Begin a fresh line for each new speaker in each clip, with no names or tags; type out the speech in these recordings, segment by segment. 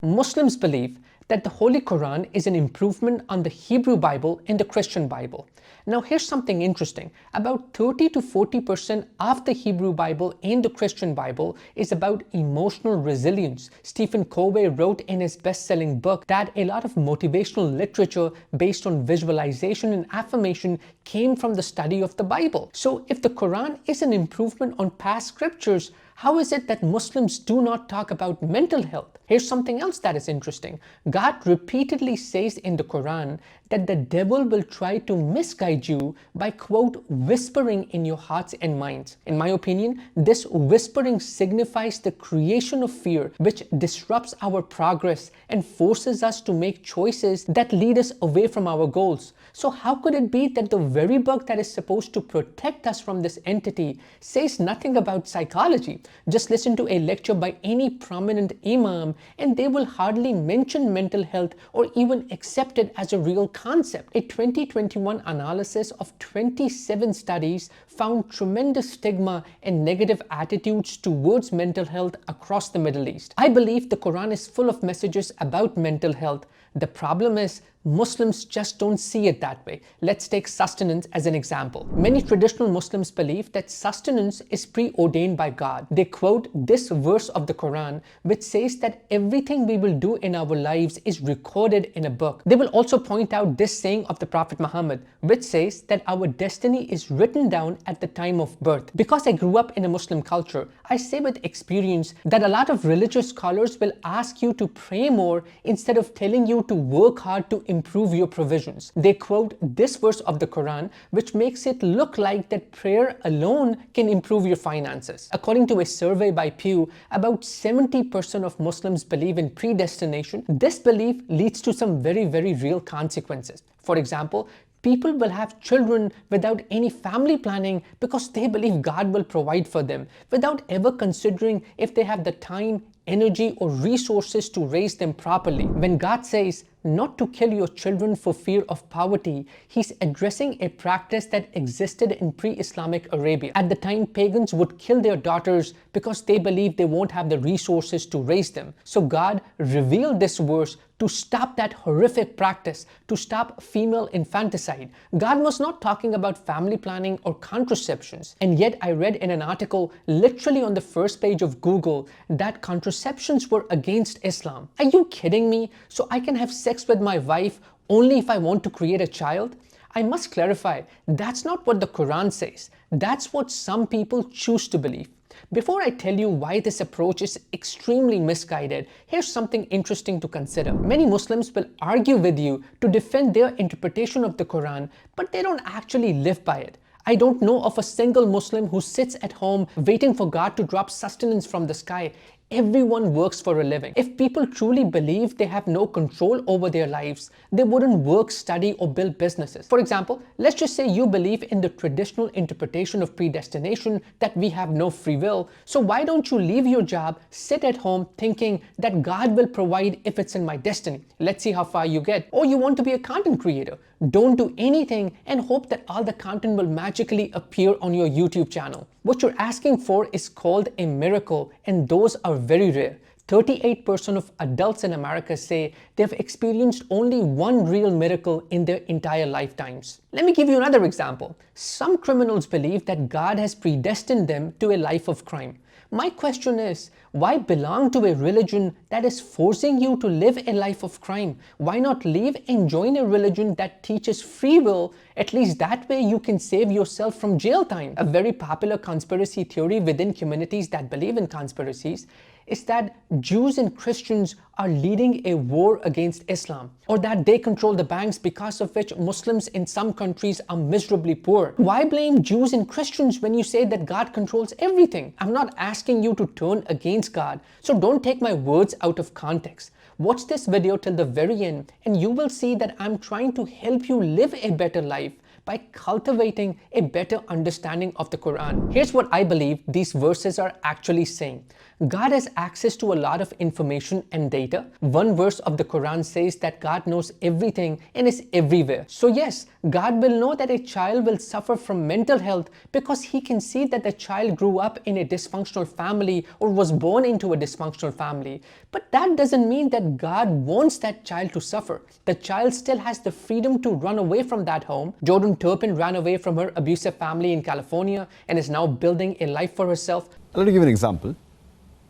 Muslims believe that the Holy Quran is an improvement on the Hebrew Bible and the Christian Bible. Now here's something interesting. About 30 to 40% of the Hebrew Bible and the Christian Bible is about emotional resilience. Stephen Covey wrote in his best-selling book that a lot of motivational literature based on visualization and affirmation came from the study of the Bible. So if the Quran is an improvement on past scriptures, how is it that Muslims do not talk about mental health? Here's something else that is interesting. God repeatedly says in the Quran that the devil will try to misguide you by, quote, whispering in your hearts and minds. In my opinion, this whispering signifies the creation of fear, which disrupts our progress and forces us to make choices that lead us away from our goals. So how could it be that the very book that is supposed to protect us from this entity says nothing about psychology? Just listen to a lecture by any prominent imam and they will hardly mention mental health or even accept it as a real concept. A 2021 analysis of 27 studies found tremendous stigma and negative attitudes towards mental health across the Middle East. I believe the Quran is full of messages about mental health. The problem is Muslims just don't see it that way. Let's take sustenance as an example. Many traditional Muslims believe that sustenance is preordained by God. They quote this verse of the Quran which says that everything we will do in our lives is recorded in a book. They will also point out this saying of the Prophet Muhammad which says that our destiny is written down at the time of birth. Because I grew up in a Muslim culture, I say with experience that a lot of religious scholars will ask you to pray more instead of telling you to work hard to improve your provisions. They quote this verse of the Quran which makes it look like that prayer alone can improve your finances. According to a survey by Pew, about 70% of Muslims believe in predestination. This belief leads to some very real consequences. For example, people will have children without any family planning because they believe God will provide for them, without ever considering if they have the time, energy or resources to raise them properly. When God says not to kill your children for fear of poverty, he's addressing a practice that existed in pre-Islamic Arabia. At the time, pagans would kill their daughters because they believed they won't have the resources to raise them. So God revealed this verse to stop that horrific practice, to stop female infanticide. God was not talking about family planning or contraceptions. And yet I read in an article literally on the first page of Google that contraceptions were against Islam. Are you kidding me? So I can have sex with my wife only if I want to create a child? I must clarify, that's not what the Quran says. That's what some people choose to believe. Before I tell you why this approach is extremely misguided, here's something interesting to consider. Many Muslims will argue with you to defend their interpretation of the Quran, but they don't actually live by it. I don't know of a single Muslim who sits at home waiting for God to drop sustenance from the sky. Everyone works for a living. If people truly believe they have no control over their lives, they wouldn't work, study or build businesses. For example, let's just say you believe in the traditional interpretation of predestination that we have no free will. So why don't you leave your job, sit at home thinking that God will provide if it's in my destiny? Let's see how far you get. Or you want to be a content creator. Don't do anything and hope that all the content will magically appear on your YouTube channel. What you're asking for is called a miracle, and those are very rare. 38% of adults in America say they've experienced only one real miracle in their entire lifetimes. Let me give you another example. Some criminals believe that God has predestined them to a life of crime. My question is, why belong to a religion that is forcing you to live a life of crime? Why not leave and join a religion that teaches free will? At least that way you can save yourself from jail time. A very popular conspiracy theory within communities that believe in conspiracies is that Jews and Christians are leading a war against Islam, or that they control the banks because of which Muslims in some countries are miserably poor. Why blame Jews and Christians when you say that God controls everything? I'm not asking you to turn against God, so don't take my words out of context. Watch this video till the very end and you will see that I'm trying to help you live a better life by cultivating a better understanding of the Quran. Here's what I believe these verses are actually saying. God has access to a lot of information and data. One verse of the Quran says that God knows everything and is everywhere. So yes, God will know that a child will suffer from mental health because he can see that the child grew up in a dysfunctional family or was born into a dysfunctional family. But that doesn't mean that God wants that child to suffer. The child still has the freedom to run away from that home. Jordan Turpin ran away from her abusive family in California and is now building a life for herself.
Let me give you an example.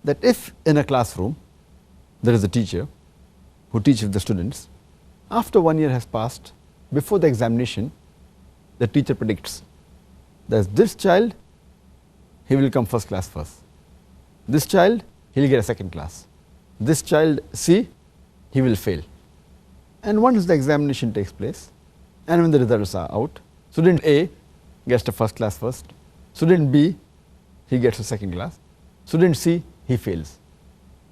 That if in a classroom there is a teacher who teaches the students, after 1 year has passed, before the examination, the teacher predicts that this child, he will come first class first. This child, he will get a second class. This child C, he will fail. And once the examination takes place, and when the results are out, student A gets the first class first, student B, he gets a second class, student C, he fails.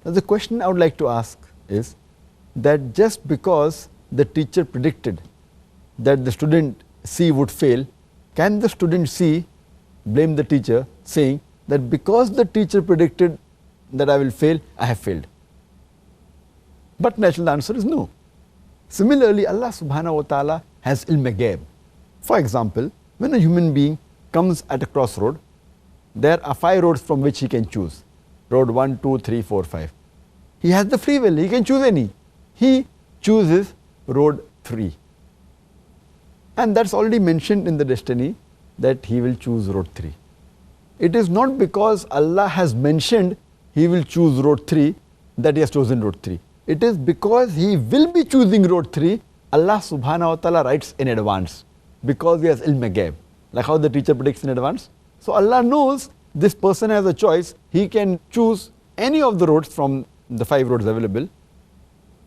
Now the question I would like to ask is that just because the teacher predicted that the student C would fail, can the student C blame the teacher saying that because the teacher predicted that I will fail, I have failed? But natural answer is no. Similarly, Allah subhanahu wa ta'ala has ilm ghaib. For example, when a human being comes at a crossroad, there are 5 roads from which he can choose. Road 1, 2, 3, 4, 5. He has the free will, he can choose any. He chooses road 3. And that's already mentioned in the destiny that he will choose road 3. It is not because Allah has mentioned he will choose road 3 that he has chosen road 3. It is because he will be choosing road 3, Allah subhanahu wa ta'ala writes in advance, because he has ilm ghaib, like how the teacher predicts in advance. So Allah knows this person has a choice, he can choose any of the roads from the 5 roads available,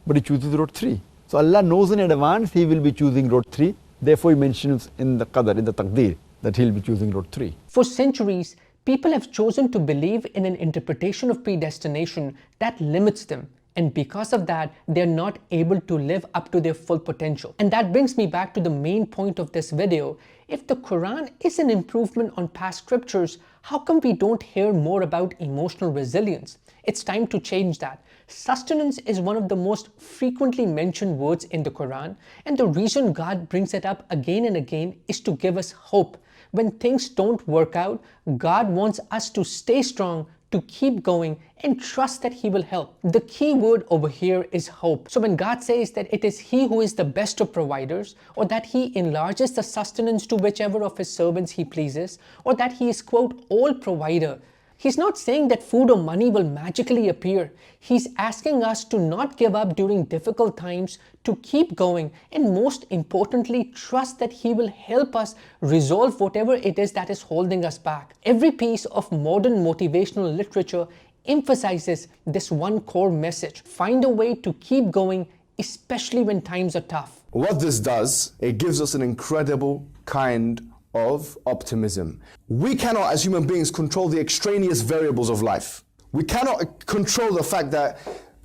but he chooses road 3. So Allah knows in advance he will be choosing road 3, therefore he mentions in the qadar, in the taqdeer, that he will be choosing road 3.
For centuries, people have chosen to believe in an interpretation of predestination that limits them. And because of that, they're not able to live up to their full potential. And that brings me back to the main point of this video. If the Quran is an improvement on past scriptures, how come we don't hear more about emotional resilience? It's time to change that. Sustenance is one of the most frequently mentioned words in the Quran, and the reason God brings it up again and again is to give us hope. When things don't work out, God wants us to stay strong, to keep going and trust that He will help. The key word over here is hope. So when God says that it is He who is the best of providers, or that He enlarges the sustenance to whichever of His servants He pleases, or that He is, quote, all provider, He's not saying that food or money will magically appear. He's asking us to not give up during difficult times, to keep going, and most importantly, trust that He will help us resolve whatever it is that is holding us back. Every piece of modern motivational literature emphasizes this one core message: find a way to keep going, especially when times are tough.
What this does, it gives us an incredible kind of optimism. We cannot, as human beings, control the extraneous variables of life. We cannot control the fact that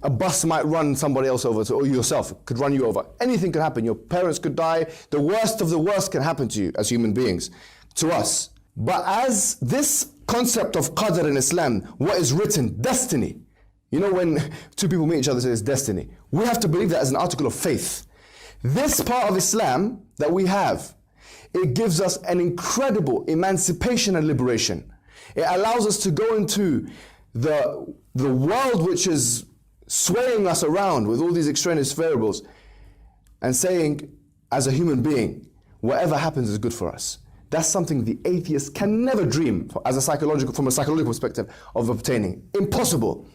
a bus might run somebody else over, or yourself could run you over. Anything could happen. Your parents could die. The worst of the worst can happen to you as human beings, to us. But as this concept of qadr in Islam, what is written, destiny. You know, when two people meet each other, say it's destiny. We have to believe that as an article of faith. This part of Islam that we have, it gives us an incredible emancipation and liberation. It allows us to go into the world which is swaying us around with all these extraneous variables and saying, as a human being, whatever happens is good for us. That's something the atheist can never dream from a psychological perspective of obtaining. Impossible.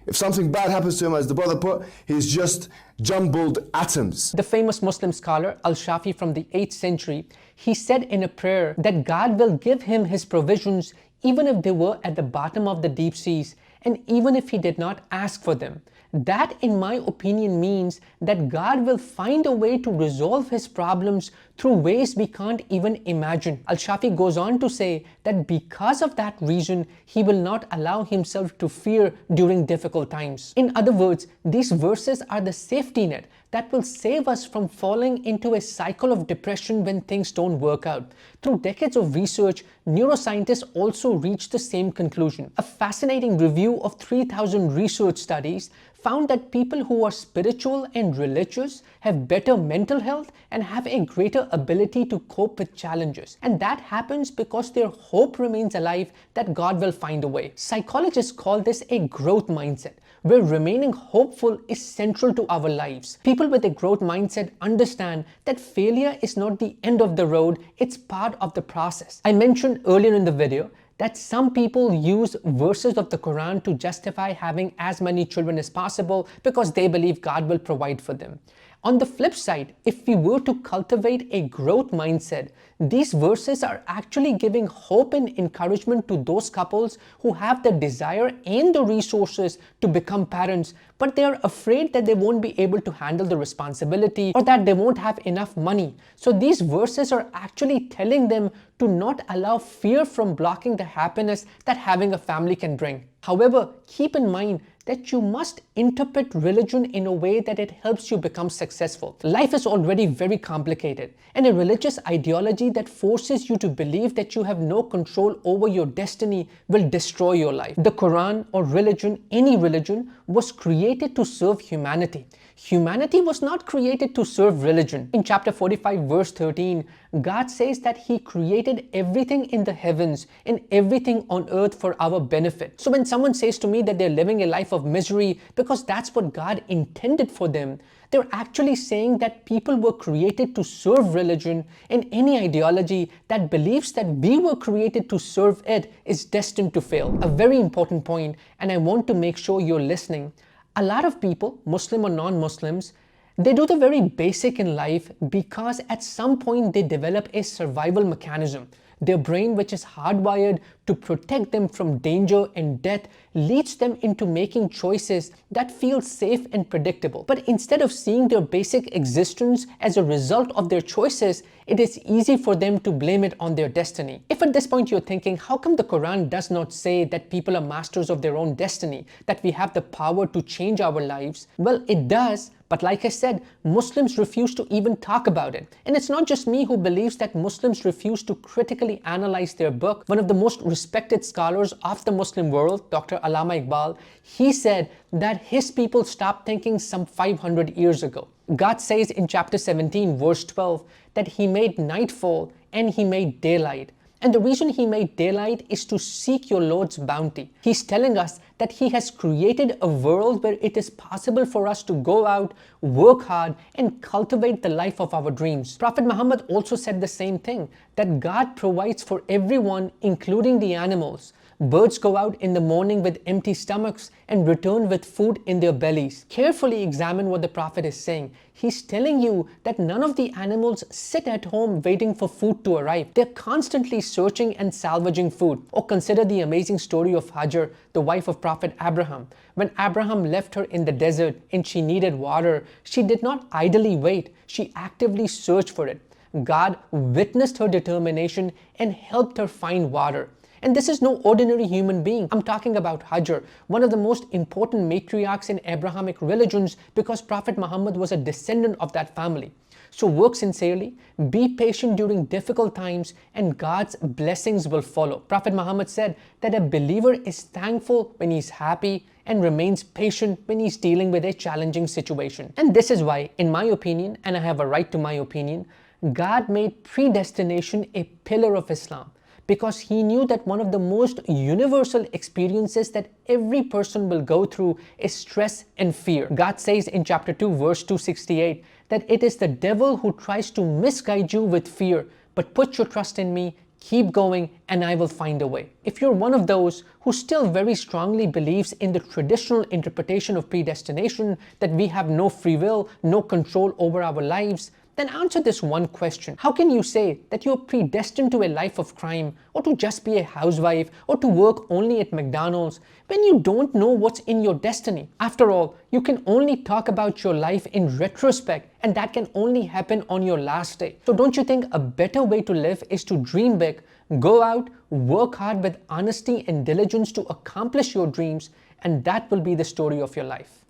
If something bad happens to him, as the brother put, he's just jumbled atoms.
The famous Muslim scholar Al-Shafi from the 8th century, he said in a prayer that God will give him his provisions even if they were at the bottom of the deep seas, and even if he did not ask for them. That, in my opinion, means that God will find a way to resolve his problems through ways we can't even imagine. Al-Shafi goes on to say that because of that reason, he will not allow himself to fear during difficult times. In other words, these verses are the safety net that will save us from falling into a cycle of depression when things don't work out. Through decades of research, neuroscientists also reached the same conclusion. A fascinating review of 3,000 research studies found that people who are spiritual and religious have better mental health and have a greater ability to cope with challenges. And that happens because their hope remains alive that God will find a way. Psychologists call this a growth mindset, where remaining hopeful is central to our lives. People with a growth mindset understand that failure is not the end of the road, it's part of the process. I mentioned earlier in the video that some people use verses of the Quran to justify having as many children as possible because they believe God will provide for them. On the flip side, if we were to cultivate a growth mindset, these verses are actually giving hope and encouragement to those couples who have the desire and the resources to become parents, but they are afraid that they won't be able to handle the responsibility or that they won't have enough money. So these verses are actually telling them to not allow fear from blocking the happiness that having a family can bring. However, keep in mind that you must interpret religion in a way that it helps you become successful. Life is already very complicated, and a religious ideology that forces you to believe that you have no control over your destiny will destroy your life. The Quran or religion, any religion, was created to serve humanity. Humanity was not created to serve religion. In chapter 45 verse 13, God says that he created everything in the heavens and everything on earth for our benefit. So when someone says to me that they're living a life of misery because that's what God intended for them, they're actually saying that people were created to serve religion, and any ideology that believes that we were created to serve it is destined to fail. A very important point, and I want to make sure you're listening. A lot of people, Muslim or non-Muslims, they do the very basic in life because at some point they develop a survival mechanism. Their brain, which is hardwired to protect them from danger and death, leads them into making choices that feel safe and predictable. But instead of seeing their basic existence as a result of their choices, it is easy for them to blame it on their destiny. If at this point you're thinking, how come the Quran does not say that people are masters of their own destiny, that we have the power to change our lives? Well, it does. But like I said, Muslims refuse to even talk about it. And it's not just me who believes that Muslims refuse to critically analyze their book. One of the most respected scholars of the Muslim world, Dr. Allama Iqbal, he said that his people stopped thinking some 500 years ago. God says in chapter 17, verse 12, that he made nightfall and he made daylight. And the reason he made daylight is to seek your Lord's bounty. He's telling us that he has created a world where it is possible for us to go out, work hard, and cultivate the life of our dreams. Prophet Muhammad also said the same thing, that God provides for everyone, including the animals. Birds go out in the morning with empty stomachs and return with food in their bellies. Carefully examine what the Prophet is saying. He's telling you that none of the animals sit at home waiting for food to arrive. They're constantly searching and salvaging food. Or consider the amazing story of Hajar, the wife of Prophet Abraham. When Abraham left her in the desert and she needed water, she did not idly wait. She actively searched for it. God witnessed her determination and helped her find water. And this is no ordinary human being. I'm talking about Hajar, one of the most important matriarchs in Abrahamic religions, because Prophet Muhammad was a descendant of that family. So work sincerely, be patient during difficult times, and God's blessings will follow. Prophet Muhammad said that a believer is thankful when he's happy and remains patient when he's dealing with a challenging situation. And this is why, in my opinion, and I have a right to my opinion, God made predestination a pillar of Islam, because he knew that one of the most universal experiences that every person will go through is stress and fear. God says in chapter 2 verse 268 that it is the devil who tries to misguide you with fear, but put your trust in me, keep going, and I will find a way. If you're one of those who still very strongly believes in the traditional interpretation of predestination, that we have no free will, no control over our lives, then answer this one question. How can you say that you're predestined to a life of crime, or to just be a housewife, or to work only at McDonald's, when you don't know what's in your destiny? After all, you can only talk about your life in retrospect, and that can only happen on your last day. So don't you think a better way to live is to dream big, go out, work hard with honesty and diligence to accomplish your dreams, and that will be the story of your life?